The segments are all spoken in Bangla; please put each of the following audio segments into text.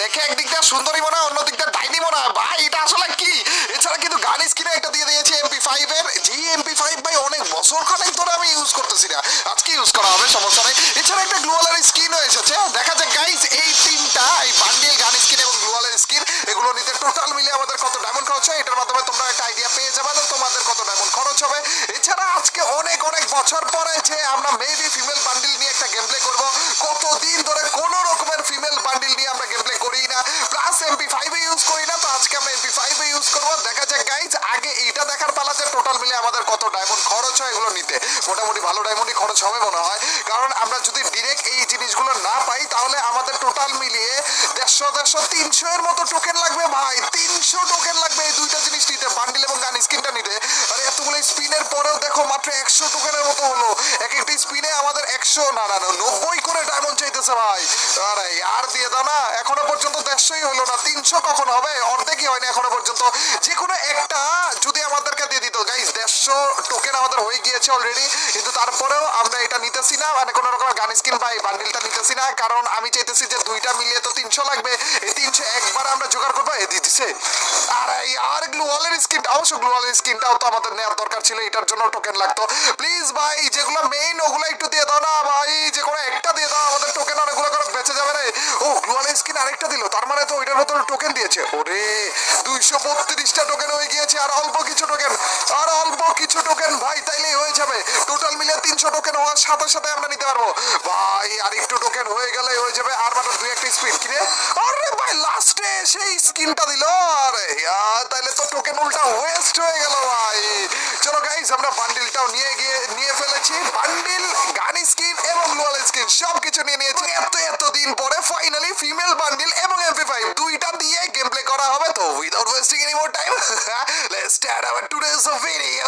দেখে একদিক দিয়ে সুন্দরী মনে হয়, অন্য দিক দিয়ে ডাইনি মনে হয় ভাই, এটা আসলে কি? এছাড়া কিন্তু গান স্কিনে একটা দিয়ে দিয়েছে MP5 এর, যে MP5 ভাই অনেক বছর খানেক ধরে আমি ইউজ করতেছি না, আজকে ইউজ করা হবে, সমস্যা নেই। এছাড়া একটা গ্লুয়ালের স্কিনও এসেছে, দেখা যাক গাইস এই তিনটা, এই বান্ডিল, গান স্কিন এবং গ্লুয়ালের স্কিন, এগুলো নিতে টোটাল মিলে আমাদের কত ডায়মন্ড খরচ হয়, এটার মাধ্যমে তোমরা একটা আইডিয়া পেয়ে যাবে যে তোমাদের কত ডায়মন্ড খরচ হবে। এছাড়া আজকে অনেক অনেক বছর পরে যে আমরা মেবি ফিমেল বান্ডিল নিয়ে একটা গেম প্লে করবো, কতদিন ধরে কোনো রকমের ফিমেল বান্ডিল নিয়ে আমরা গেম প্লে করি না, প্লাস MP5 ইউজ করি না, তো আজকে আমরা MP5 ইউজ করবো। দেখা যাক গাইজ, আগে এইটা দেখার পালা যে টোটাল মিলে আমাদের কত ডায়মন্ড খরচ হয় এগুলো নিতে। মোটামুটি ভালো ডায়মন্ডই খরচ হবে মনে হয়, কারণ আমরা যদি ডিরেক্ট এই জিনিসগুলো না পাই তাহলে আমাদের টোটাল মিলিয়ে 150 এর মতো টোকেন লাগবে ভাই, 300 টোকেন লাগবে এই দুইটা জিনিস নিতে, বান্ডিল এবং গান স্কিনটা নিতে। আর এতগুলো স্পিনের পরেও দেখো মাত্র 100 টোকেনের মতো হলো, এক একটি স্পিনে আমাদের 100 না 90 করে ডায়মন্ড চাইতেছে ভাই। আরে আর দিয়ে দাও না, এখনো পর্যন্ত 150ই হলো না, 300 কখন হবে? অর্ধেকই হয়নি এখনো পর্যন্ত। যে কোনো একটা যদি আমাদেরকে দিয়ে দিত গাইস, 150 টোকেন আমাদের হয়ে গিয়েছে অলরেডি, কিন্তু তারপরেও আমরা এটা নিতেছি না, মানে কোনো রকম গান স্কিন বা এই বান্ডিলটা নিতেছি না, কারণ আমি চাইতেছি যে দুইটা মিলিয়ে তো 300 লাগবে, এই 300 একবার আমরা জোগাড় করবো। এ দিচ্ছে আরে আর গ্লুয়ালের স্কিন, অবশ্য গ্লুয়ালের স্কিনটাও তো আমাদের নেওয়ার দরকার ছিল, এটার জন্য টোকেন লাগতো। প্লিজ ভাই যেগুলো মেইন ওগুলো একটু দিয়ে দাও না ভাই, যে কোনো একটা দিয়ে দাও, আমাদের টোকেন অনেকগুলো করে বেঁচে যাবে রে। ও গ্লুয়ালের স্কিন আরেকটা দিল, তার মানে তো ওইটার মতো টোকেন দিয়েছে। ওরে 232টা টোকেন হয়ে গিয়েছে, আর অল্প কিছু টোকেন, আর অল্প কিছু টোকেন ভাই, তাইলেই হয়ে যাবে। টোটাল মিলে 300 টোকেন হওয়ার সাথে সাথে আমরা নিতে পারবো ভাই, আর একটু টোকেন হয়ে গেলে হয়ে যাবে। আর মাত্র দুই একটা স্পিন কিনে, আরে ভাই লাস্টে সেই স্কিনটা দিল, আরে তাইলে তো টোকেন উল্টা ওয়েস্ট হয়ে গেল ভাই। চলো গাইস আমরা বান্ডিলটাও নিয়ে ফেলেছি, বান্ডিল, গান স্কিন এবং গ্লুয়াল স্কিন সবকিছু নিয়ে নিয়েছি। এতদিন পরে ফাইনালি ফিমেল বান্ডিল এবং MP5 দুইটা দিয়ে গেম প্লে করা হবে। তো without wasting any more time, let's start our today's video.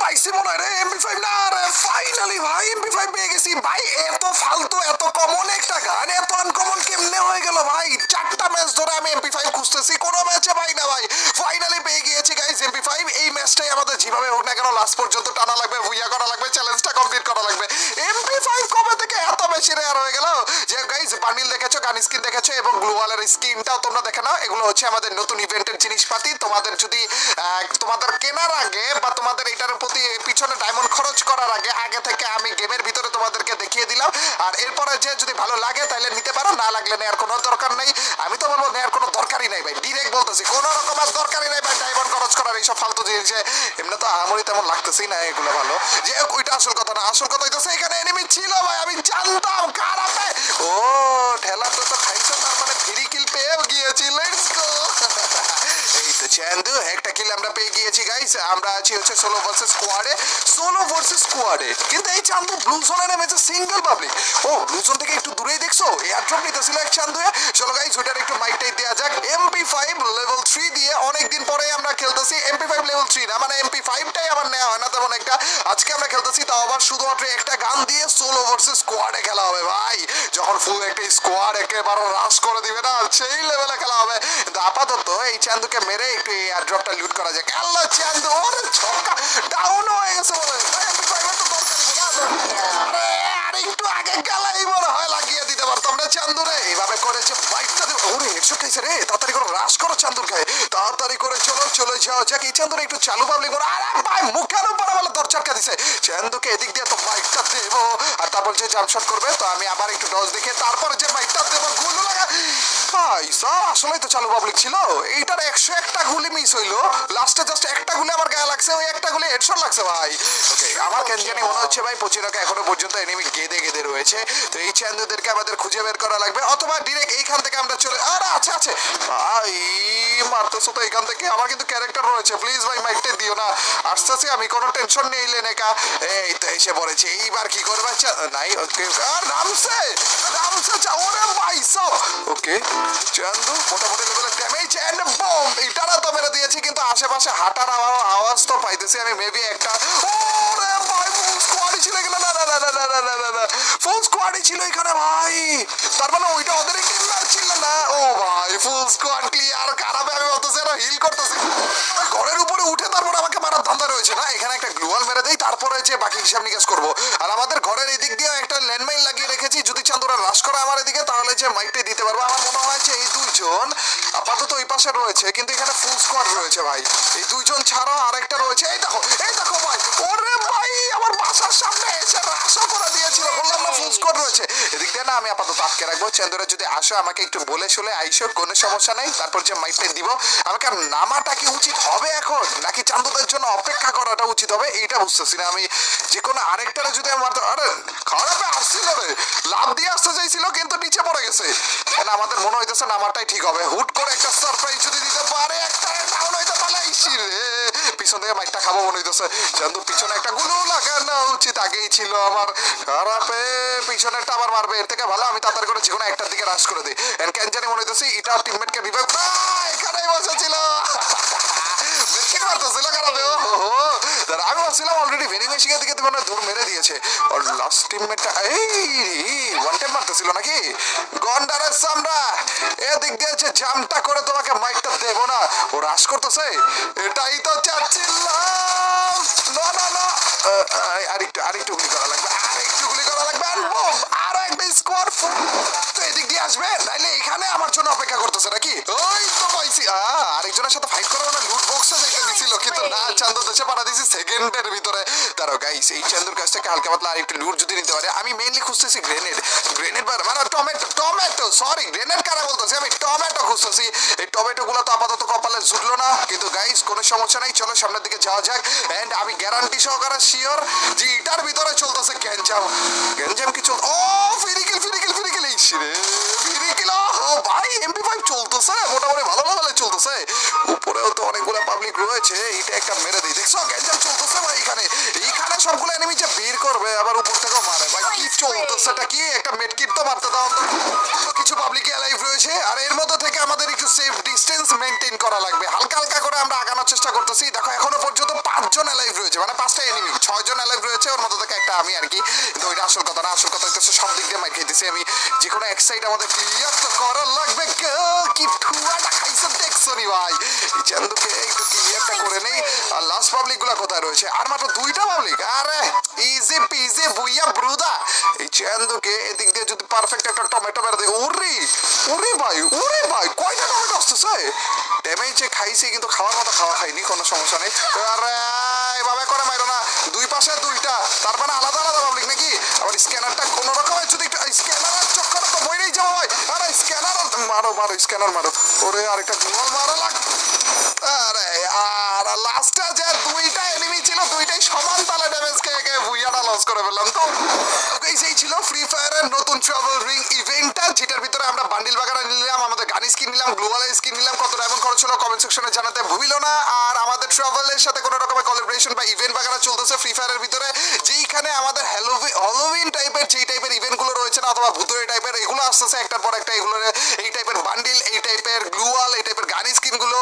পাইছি মনে হয় রে MP5, না রে ফাইনালি ভাই MP5 পেয়ে গেছি ভাই। এত ফালতু, এত কমন একটা গান এত আনকমন কেমনে হয়ে গেল ভাই? 4টা ম্যাচ ধরে আমি MP5 খুঁজতেছি, কোনো ম্যাচে পাই না ভাই, ফাইনালি পেয়ে গিয়েছি গাইস MP5। এই ম্যাচটাই আমাদের যেভাবে হোক না কেন লাস্ট পর্যন্ত টানা লাগবে, ভুইয়া করা লাগবে, চ্যালেঞ্জটা কমপ্লিট করা লাগবে। MP5 কবে থেকে এত বেশি রেয়ার হয়ে গেল? যে গাইস বান্ডিল দেখেছো, গান স্কিন দেখেছো এবং গ্লুয়ালের স্কিনটাও তোমরা দেখে নাও, এগুলো হচ্ছে আমাদের নতুন ইভেন্টের জিনিসপাতি। তোমাদের যদি তোমাদের কেনার আগে বা তোমাদের এটার প্রতি পিছনে ডায়মন্ড খরচ করার আগে থেকে আমি গেমের ভিতরে তোমাদেরকে দেখিয়ে দিলাম। আর এরপরে যে যদি ভালো লাগে তাহলে নিতে পারো, না লাগলে নেওয়ার কোনো দরকার নেই। আমি তো বলবো নেওয়ার কোনো দরকারই নাই ভাই, ডিরেক্ট বলতেছি, কোনো রকমের দরকারই নাই ভাই ডায়মন্ড খরচ করার এইসব ফালতু জিনিসে। এমনি তো আমারই তেমন লাগতেছেই না এগুলো ভালো, যে ওইটা আসল কথা না। আসল কথা হইতেছে এখানে এনিমি ছিল ভাই, আমি জানতাম খারাপে। ও ঠেলাতে তো খাইছো, তার মানে ফ্রি কিল পেয়েও গিয়েছি, লেটস গো। এই তো চান্দু একটা কিল আমরা পেয়ে গিয়েছি গাইস। আমরা আছি হচ্ছে সোলো ভার্সেস স্কোয়াডে, কিন্তু এই চান্দু ব্লু জোনে নেমেছে সিঙ্গেল পাবলিক। ও ব্লু জোন থেকে একটু দূরেই দেখছো এয়ারড্রপ নিতেছিল এক চান্দু। চলো গাইস ওইটার একটু মাইকটাই দেওয়া যাক। MP5 লেভেল 3 দিয়ে অনেকদিন পরে আমরা খেলতেছি। MP5 লেভেল 3 না, মানে MP5টাই আমার নেওয়া হয় না তেমন একটা। আজকে আমরা খেলতেছি তাও আবার শুধুমাত্র একটা গান দিয়ে সোলো ভার্সেস স্কোয়াডে খেলা হবে ভাই। যখন ফুল একটা স্কোয়াড একেবারে রাশ করে দিবে না, সেই লেভেলে খেলা হবে। কিন্তু আপাতত এই চান্দুকে মেরে একটু এই এয়ারড্রপটা লুট করা যাক। আল্লাহ চান্দু, ওরে ছক্কা, ডাউন হয়ে গেছে বলে। MP5 এর তো দরকার আর একটু আগে গেলেই মনে হয় লাগিয়ে দিতে পারতাম না চান্দু রে। এইভাবে করেছে বাইকটা দেবে। ওরে হেডশট খাইছে রে, তাড়াতাড়ি করে রাশ করো চান্দুর গায়ে, তাড়াতাড়ি করে চলে যাও যাক। এই চান্দুর একটু চালু পাবলিক করে, আরে ভাই মুখের উপরে বলে দরচাটকা দিছে চান্দুকে। এদিক দিয়ে তো বাইকটা দেবো, আর তারপর যে জাম্পশট করবে তো আমি আবার একটু ডজ দেখে তারপর যে বাইকটা দেবো, গুলো লাগা ভাই সব আসলেই তো চালু পাবলিক ছিল। এইটার 101টা গুলি মিস হইলো, লাস্টে জাস্ট একটা গুলি আমার গায়ে লাগছে, ওই একটা গুলি হেডশট লাগছে ভাই। ওকে আমার কেন জানি মনে হচ্ছে ভাই পচিরাকে এখনো পর্যন্ত এনিমি গেদে রয়েছে। তো এই চান্দুদেরকে আমাদের খুঁজে বের করা লাগবে, অথবা ডিরেক্ট এইখান থেকে আমরা চলে, আর আছে ভাই মারতেছো তো এখান থেকে। আমার কিন্তু ক্যারেক্টার রয়েছে, প্লিজ ভাই মাইকটা দিও না। আসতেছি আমি, কোনো টেনশন নেই লেনেকা। এই তো এসে পড়েছে, এইবার কি করবে নাই। ওকে আর নামছে ওরে ভাই সব। ওকে চান্দু মোটামুটি লেভেলের ড্যামেজ এন্ড বম, এটারা তো মেরে দিয়েছি, কিন্তু আশেপাশে হাঁটার আওয়াজ তো পাইতেছি আমি। মেবি একটা, ওরে ভাই ফুল স্কোয়াডই ছিল এখানে, না ফুল স্কোয়াডই ছিল এখানে ভাই। তার মানে ওইটা ওদের চিল্লা না ও ভাই ফুল স্কোয়াড ক্লিয়ার খারাপে আমি ভাবতেছি আর হিল করতেছি ওই ঘরের উপরে উঠে তারপর আমাকে মারার ধান্দা রয়েছে না এখানে একটা গ্লুয়াল মেরে দেই তারপরে যে বাকি হিসাব নিকাশ করবো আর আমাদের ঘরের এদিক দিয়ে একটা ল্যান্ডমাইন লাগিয়ে রেখেছি যদি চান্দুরা রাশ করে আমার এদিকে তাহলে যে মাইকটাই দিতে পারবো আমার মনে হয় যে এই দুইজন আপাতত ওই পাশে রয়েছে কিন্তু এখানে ফুল স্কোয়াড রয়েছে ভাই এই দুইজন ছাড়াও আরেকটা রয়েছে এই দেখো ভাই ওরে ভাই আমার বাসার সামনে এসে রাশও করে দিয়েছিল বললাম না ফুল স্কোয়াড রয়েছে এদিক দিয়ে না আমি আপাতত আটকে রাখবো চান্দুরা যদি আসো আমাকে একটু বলে শুলে আইসো কোনো সমস্যা নেই তারপর যে মাইকটা দিব আমাকে আর নামাটা কি উচিত হবে এখন নাকি চান্দুদের জন্য অপেক্ষা করাটা উচিত হবে এইটা বুঝতেছি না আমি যে কোনো আরেকটারে যদি আমার আরে খারাপে আসছিল রে লাভ দিয়ে আসতে চাইছিল কিন্তু নিচে পড়ে গেছে কেন আমাদের মনে হইতেছে নামাটাই ঠিক হবে হুট করে একটা সারপ্রাইজ যদি দিতে পারে একটা ডাউন হইতে পারে ইসি রে পিছন থেকে মাইকটা খাবো মনে হইতেছে চান্দুর পিছনে একটা গুলো লাগানো উচিত আগেই ছিল আমার খারাপে পিছনেরটা আবার মারবে এর থেকে ভালো আমি তাড়াতাড়ি করে যে কোনো একটার দিকে রাশ করে দিই এন্ড কেন জানি মনে হইতেছে এটা টিমমেটকে রিভাইভ এখানেই বসেছিল মেটকে মারতেছিল খারাপে আমি ভাবছিলাম অলরেডি ভেনিং মেশিনের দিকে মনে দূর মেরে দিয়েছে আর লাস্ট টিমমেটটা এই ওয়ান টাইম মারতেছিল নাকি গন্ডারের সামরা এদিক দিয়েছে জামটা করে তোমাকে মাইকটা দেবো না ও রাশ করতেছে এটাই তো চাচ্ছিলাম না না না আরেকটু গুলি করা লাগবে আরো একটা স্কোয়াড তো এদিক দিয়ে আসবে নাইলে এখানে আমার জন্য অপেক্ষা করতেছে নাকি ওই তো পাইছি আরেকজনের সাথে ফাইট করা মানে লুট বক্সে যাইতে দিছিল কিন্তু না চান্দু দেশে পাঠা দিছি সেকেন্ডের ভিতরে তারও গাইস এই চান্দুর কাছ থেকে হালকা পাতলা আরেকটু লুট যদি নিতে পারে আমি মেইনলি খুঁজতেছি গ্রেনেড মানে টমেটো সরি গ্রেনেড কারা বলতেছি আমি টমেটো খুঁজতেছি এই টমেটো গুলো তো আপাতত কপালে জুটলো না কিন্তু গাইস কোনো সমস্যা নাই চলো সামনের দিকে যাওয়া যাক এন্ড আমি গ্যারান্টি সহকারে শিওর যে এটার ভিতরে চলতেছে গ্যাঞ্জাম কি চল ও ফিরিকিল ইসরে ফিরিকিল ও ভাই এমপি5 চলতেছে মোটামুটি ভালো লেভেলে চলতেছে উপরেও তো অনেকগুলো পাবলিক রয়েছে এটা একটা মেরে দেই দেখছো গ্যাঞ্জাম চলতেছে ভাই এইখানে সবগুলো এনিমি যে বের করবে আবার উপর থেকেও মারে ভাই কি চলতেছে এটা কি একটা মেডকিট তো মারতে দাও কিছু পাবলিক অ্যালাইভ রয়েছে আর এর মধ্যে থেকে আমাদের একটু সেফ ডিসটেন্স মেইনটেইন করা লাগবে হালকা করে আমরা আগানোর চেষ্টা করতেছি দেখো এখনো পর্যন্ত 5 জন অ্যালাইভ রয়েছে মানে 5টা এনিমি 6 জন অ্যালাইভ রয়েছে ওর মধ্যে থেকে একটা আমি আর কি কিন্তু ওইটা আসল কথা না আসল কথা হচ্ছে সব দিক দিয়ে মাইর খাইতেছি আমি যে কোনো এক সাইড আমাদের ক্লিয়ার তো করা লাগবে কি ঠুয়াটা খাইছে দেখছো নি ভাই এই চান্দুকে একটু ক্লিয়ারটা করে নেই আর লাস্ট পাবলিক গুলা কোথায় রয়েছে আর মাত্র 2টা পাবলিক আরে ইজি পিজি বুইয়া ব্রুদা এই চান্দুকে এদিক দিয়ে যদি পারফেক্ট একটা টমেটো মেরে দেয় ওরে ভাই কয়টা টমেটো আসতেছে ড্যামেজ যে খাইছি কিন্তু খাওয়ার মতো খাওয়া খাইনি কোনো সমস্যা নেই আরে এভাবে করে মাইরো না দুই পাশে 2টা তার মানে আলাদা পাবলিক নাকি আবার স্ক্যানারটা কোনো রকমে যদি স্ক্যানারের চক্করে তো বইরেই যাবো ভাই আরে স্ক্যানার মারো স্ক্যানার মারো ওরে আরেকটা গোল মারা লাগ আরে আর লাস্টে যে 2টা এনিমি ছিল 2টাই সমান তালে ড্যামেজ খেয়ে বুইয়াটা লস করে ফেললাম তো এই ছিল ফ্রি ফায়ারের নতুন ট্রাভেল রিং ইভেন্টটা যেটার ভিতরে আমরা বান্ডিল বাগারা নিলাম আমাদের গান স্কিন নিলাম গ্লোবাল স্কিন নিলাম কত ডায়মন্ড খরচ হলো কমেন্ট সেকশনে জানাতে ভুলো না আর আমাদের ট্রাভেলের সাথে কোনো রকমের কোলাবোরেশন বা ইভেন্ট বাগারা চলতেছে ফ্রি ফায়ারের ভিতরে যেইখানে আমাদের হ্যালোউইন টাইপের যেই টাইপের ইভেন্টগুলো রয়েছে না অথবা ভূতের টাইপের এগুলো আসতেছে একটার পর একটা এগুলো এই টাইপের বান্ডিল এই টাইপের গ্লুয়াল এই টাইপের গান স্কিনগুলো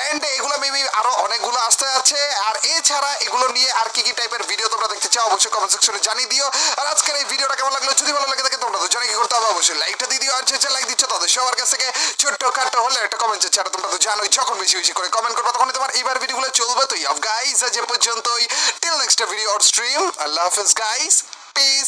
এন্ড এগুলো মেবি আরো অনেকগুলো আসতে যাচ্ছে আর এছাড়া এগুলো নিয়ে আর কি টাইপের ভিডিও তোমরা দেখতে চাও অবশ্যই কমেন্ট সেকশনে জানিয়ে দিও আর আজকের এই ভিডিওটা কেমন লাগলো যদি ভালো লাগে থাকে তোমরা তো জানি কি করতে হবে অবশ্যই লাইকটা দিয়ে দিও আর যে লাইক দিচ্ছ তাদের সবার কাছ থেকে ছোট্ট খাটো হলে একটা কমেন্ট ছাড়া তোমরা তো জানোই যখন বেশি করে কমেন্ট করবে তখন তোমার এইবার ভিডিওগুলো চলবে তো গাইস আজ এ পর্যন্তই till next video or stream আল্লাহ হাফেজ গাইস পিস